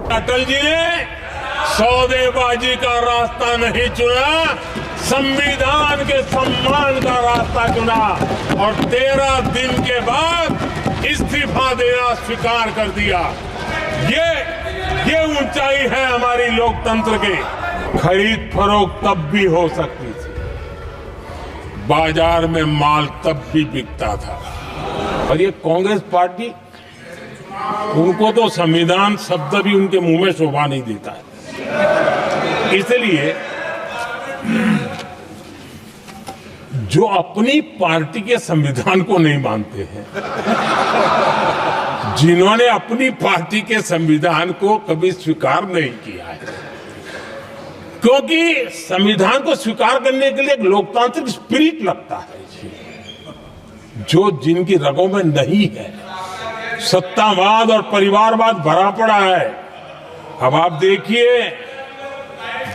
अटल जी ने सौदेबाजी का रास्ता नहीं चुना, संविधान के सम्मान का रास्ता चुना और 13 दिन के बाद इस्तीफा देना स्वीकार कर दिया। ये ऊंचाई है हमारी लोकतंत्र के। खरीद फरोख्त तब भी हो सकती थी, बाजार में माल तब भी बिकता था। और ये कांग्रेस पार्टी, उनको तो संविधान शब्द भी उनके मुंह में शोभा नहीं देता है। इसलिए जो अपनी पार्टी के संविधान को नहीं मानते हैं, जिन्होंने अपनी पार्टी के संविधान को कभी स्वीकार नहीं किया है, क्योंकि संविधान को स्वीकार करने के लिए एक लोकतांत्रिक स्पिरिट लगता है जो जिनकी रगों में नहीं है। सत्तावाद और परिवारवाद भरा पड़ा है। अब आप देखिए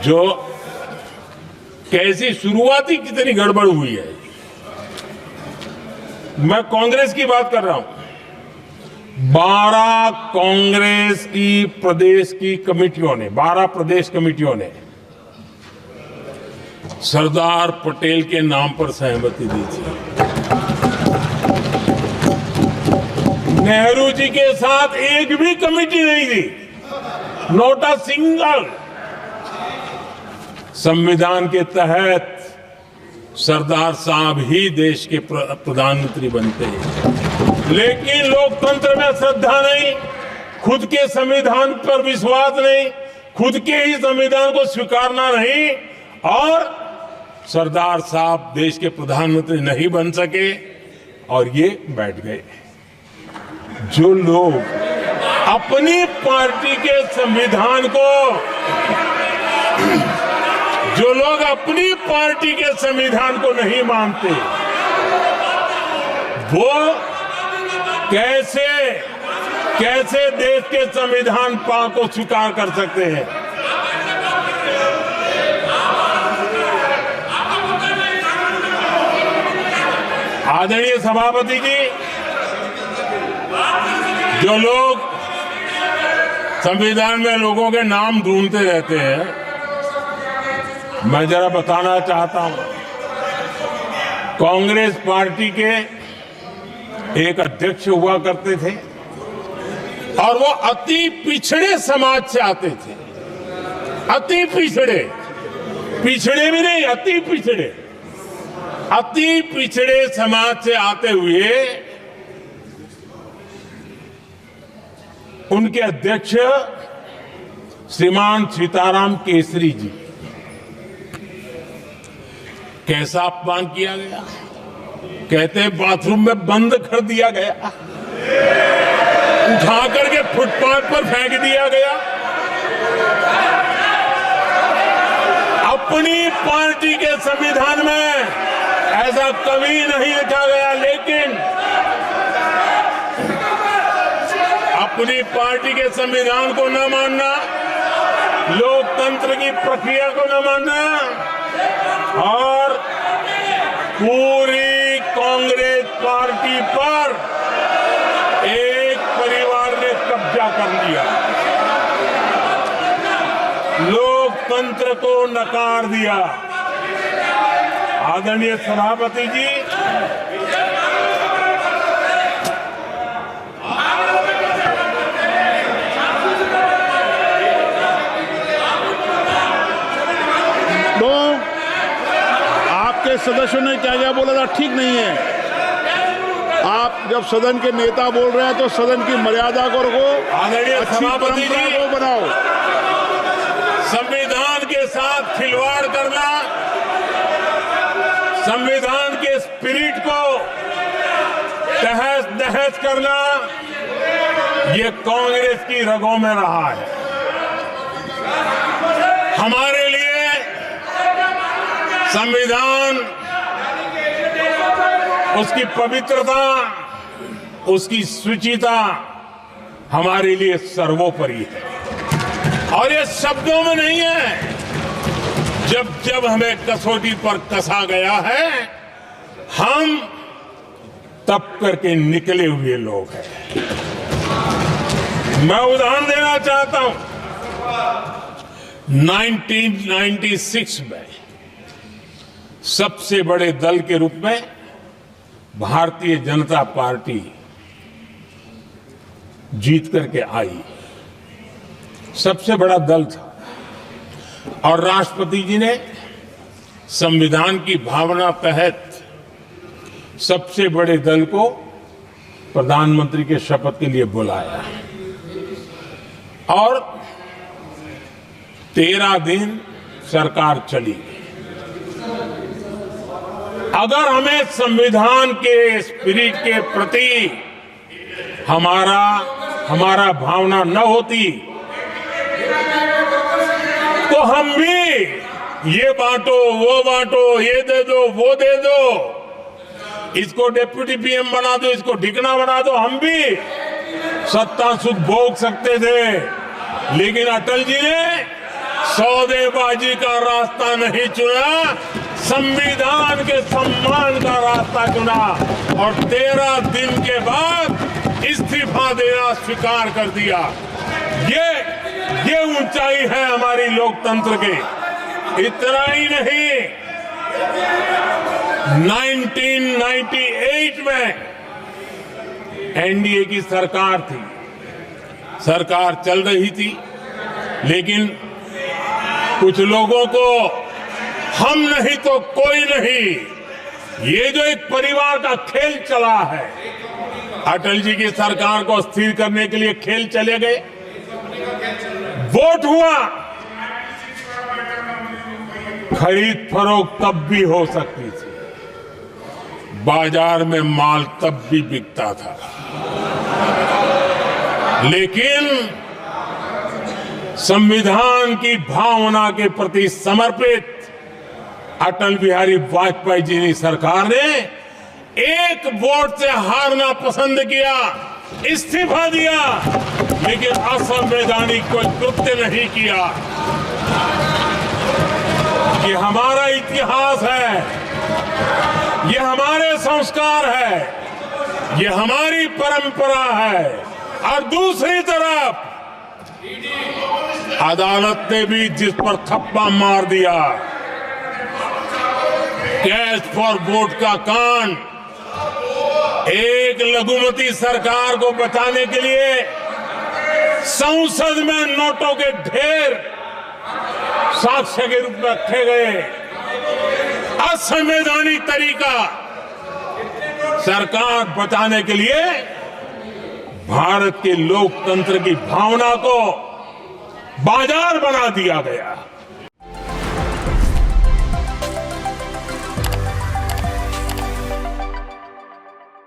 जो कैसी शुरुआती कितनी गड़बड़ हुई है। मैं कांग्रेस की बात कर रहा हूं। 12 कांग्रेस की प्रदेश की कमेटियों ने, 12 प्रदेश कमेटियों ने सरदार पटेल के नाम पर सहमति दी थी। नेहरू जी के साथ एक भी कमेटी नहीं थी, नॉट अ सिंगल। संविधान के तहत सरदार साहब ही देश के प्रधानमंत्री बनते हैं, लेकिन लोकतंत्र में श्रद्धा नहीं, खुद के संविधान पर विश्वास नहीं, खुद के ही संविधान को स्वीकारना नहीं, और सरदार साहब देश के प्रधानमंत्री नहीं बन सके और ये बैठ गए। जो लोग अपनी पार्टी के संविधान को, जो लोग अपनी पार्टी के संविधान को नहीं मानते, वो कैसे देश के संविधान को स्वीकार कर सकते हैं। आदरणीय सभापति जी, जो लोग संविधान में लोगों के नाम ढूंढते रहते हैं, मैं जरा बताना चाहता हूं। कांग्रेस पार्टी के एक अध्यक्ष हुआ करते थे और वो अति पिछड़े समाज से आते थे। अति पिछड़े, पिछड़े भी नहीं, अति पिछड़े समाज से आते हुए उनके अध्यक्ष श्रीमान सीताराम केसरी जी, कैसा अपमान किया गया। कहते हैं बाथरूम में बंद कर दिया गया, उठा करके फुटपाथ पर फेंक दिया गया। अपनी पार्टी के संविधान में ऐसा कभी नहीं लिखा गया, लेकिन अपनी पार्टी के संविधान को न मानना, लोकतंत्र की प्रक्रिया को न मानना, और पूरी कांग्रेस पार्टी पर एक परिवार ने कब्जा कर लिया, लोकतंत्र को नकार दिया। आदरणीय सभापति जी, तो आपके सदस्यों ने क्या क्या बोला था, ठीक नहीं है। आप जब सदन के नेता बोल रहे हैं तो सदन की मर्यादा को रखो, अच्छी परंपरा को बनाओ। संविधान के साथ खिलवाड़ करना, संविधान के स्पिरिट को तहस नहस करना, ये कांग्रेस की रगों में रहा है। हमारे लिए संविधान, उसकी पवित्रता, उसकी शुचिता हमारे लिए सर्वोपरि है। और ये शब्दों में नहीं है, जब जब हमें कसौटी पर कसा गया है, हम तप करके निकले हुए लोग हैं। मैं उदाहरण देना चाहता हूं। 1996 में सबसे बड़े दल के रूप में भारतीय जनता पार्टी जीत करके आई। सबसे बड़ा दल था और राष्ट्रपति जी ने संविधान की भावना तहत सबसे बड़े दल को प्रधानमंत्री के शपथ के लिए बुलाया और 13 दिन सरकार चली। अगर हमें संविधान के स्पिरिट के प्रति हमारा भावना न होती तो हम भी ये बांटो वो बांटो, ये दे दो वो दे दो, इसको डिप्टी पीएम बना दो, इसको ढिकना बना दो, हम भी सत्ता सुख भोग सकते थे। लेकिन अटल जी ने सौदेबाजी का रास्ता नहीं चुना, संविधान के सम्मान का रास्ता चुना और 13 दिन के बाद इस्तीफा देना स्वीकार कर दिया। ये ऊंचाई है हमारी लोकतंत्र की। इतना ही नहीं, 1998 में एनडीए की सरकार थी, सरकार चल रही थी, लेकिन कुछ लोगों को हम नहीं तो कोई नहीं, ये जो एक परिवार का खेल चला है, अटल जी की सरकार को अस्थिर करने के लिए खेल चले गए। वोट हुआ, खरीद फरोख्त तब भी हो सकती थी, बाजार में माल तब भी बिकता था, लेकिन संविधान की भावना के प्रति समर्पित अटल बिहारी वाजपेयी जी की सरकार ने एक वोट से हारना पसंद किया, इस्तीफा दिया, लेकिन असंवैधानिक कोई कृत्य नहीं किया। ये हमारा इतिहास है, ये हमारे संस्कार है, ये हमारी परंपरा है। और दूसरी तरफ अदालत ने भी जिस पर थप्पा मार दिया, कैश फॉर वोट का कांड, एक लघुमती सरकार को बचाने के लिए संसद में नोटों के ढेर साक्ष्य के रूप में रखे गए, असंवैधानिक तरीका। सरकार बचाने के लिए भारत के लोकतंत्र की भावना को बाजार बना दिया गया।